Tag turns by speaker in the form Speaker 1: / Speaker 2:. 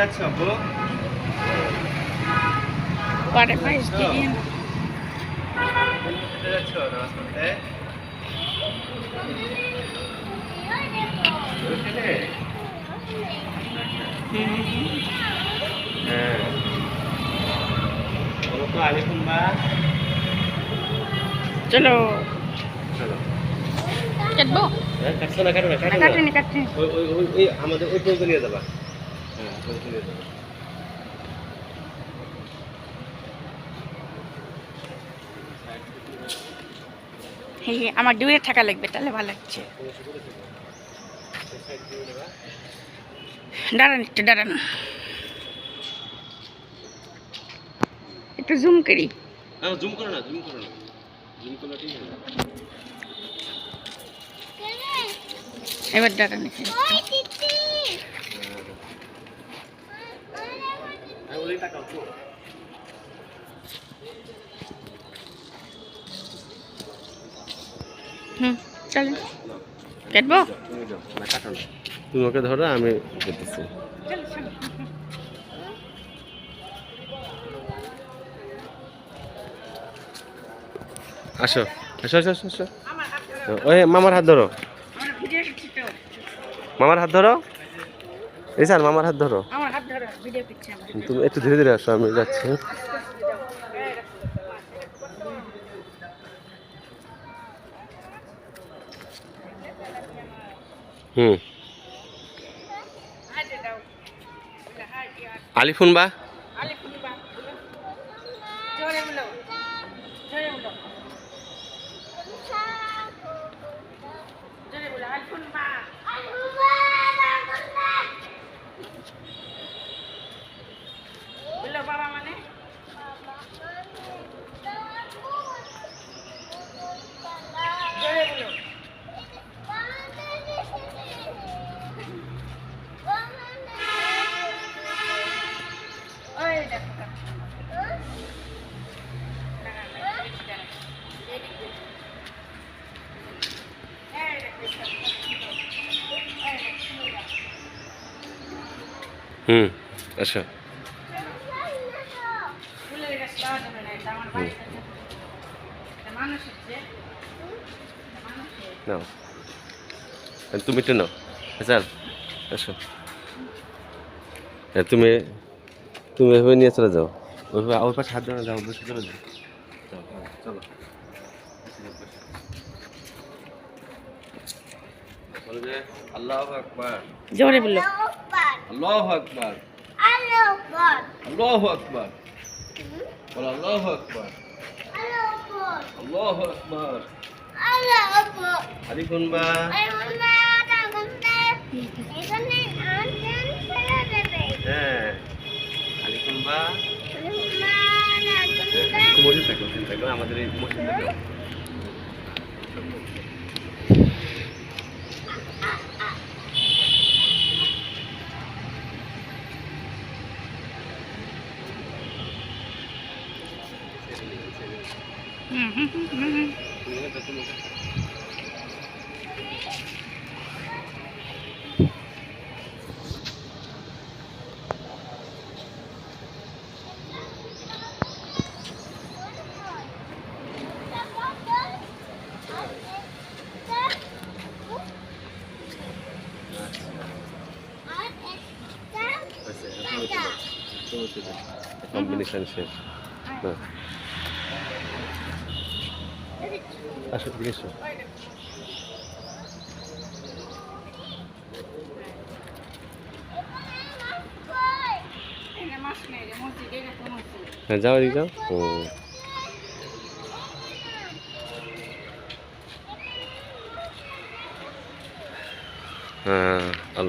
Speaker 1: যাচ্ছ আপু?
Speaker 2: পরে পাইস দিন
Speaker 1: কোথায় যাচ্ছ নামাজ পড়তে? ওইখানে? হ্যাঁ। বলো তো আলিকুম বা।
Speaker 2: চলো
Speaker 1: চলো।
Speaker 2: কাটবো
Speaker 1: হ্যাঁ, কাটছো না, কাটো না, কাটো না।
Speaker 2: কাটনি কাটনি
Speaker 1: ওই আমাদের ওই পর্যন্ত নিয়ে যাবা। হ্যাঁ, ওই পর্যন্ত নিয়ে যাবা।
Speaker 2: আমার দূরে থাকা লাগবে তাহলে ভালো লাগছে দাঁড়ান একটু দাঁড়ান একটু জুম করি
Speaker 1: হ্যাঁ, জুম করো না, জুম করো না। জুম করলে ঠিক আছে।
Speaker 2: এবার দাঁড়ান এখানে।
Speaker 1: হ্যাঁ, ওই টাকা আপু।
Speaker 2: চলেন কাটবো
Speaker 1: তুমি যাও, না কাটো না। তুমি ওকে ধরো, আমি করতেছি। আসো আসো আসো আসো আসো। ওই মামার হাত ধরো, মামার হাত ধরো। এই স্যার, মামার হাত ধরো।
Speaker 2: আমার হাত ধরো ভিডিও করছি
Speaker 1: তুমি একটু ধীরে ধীরে আসো, আমি যাচ্ছি। হুম। আলিফুন বা।
Speaker 2: বাবা মানে
Speaker 1: হুম, আচ্ছা। নাও, তুমি একটু নাও। স্যার আসো। তুমি তুমি এভাবে নিয়ে চলে যাও। ওইভাবে ওই পাশে হাত ধরে যাও, বসে চলে যাও। যাও, চলো। বলো যে আল্লাহু আকবার।
Speaker 2: জোরে বলো
Speaker 1: আল্লাহু আকবার। আল্লাহু আকবার। বলো আল্লাহু আকবার। আল্লাহু আকবার। আলিকুন বা। হ্যাঁ, আলিকুন বা। মসজিদ থাকো, মসজিদ থাকো, আমাদের এই মসজিদ থাকো। কম্বিনেশন শেষ। আসো, এসো। হ্যাঁ, যাও এদিকে যাও। হ্যাঁ, আল্লাহ।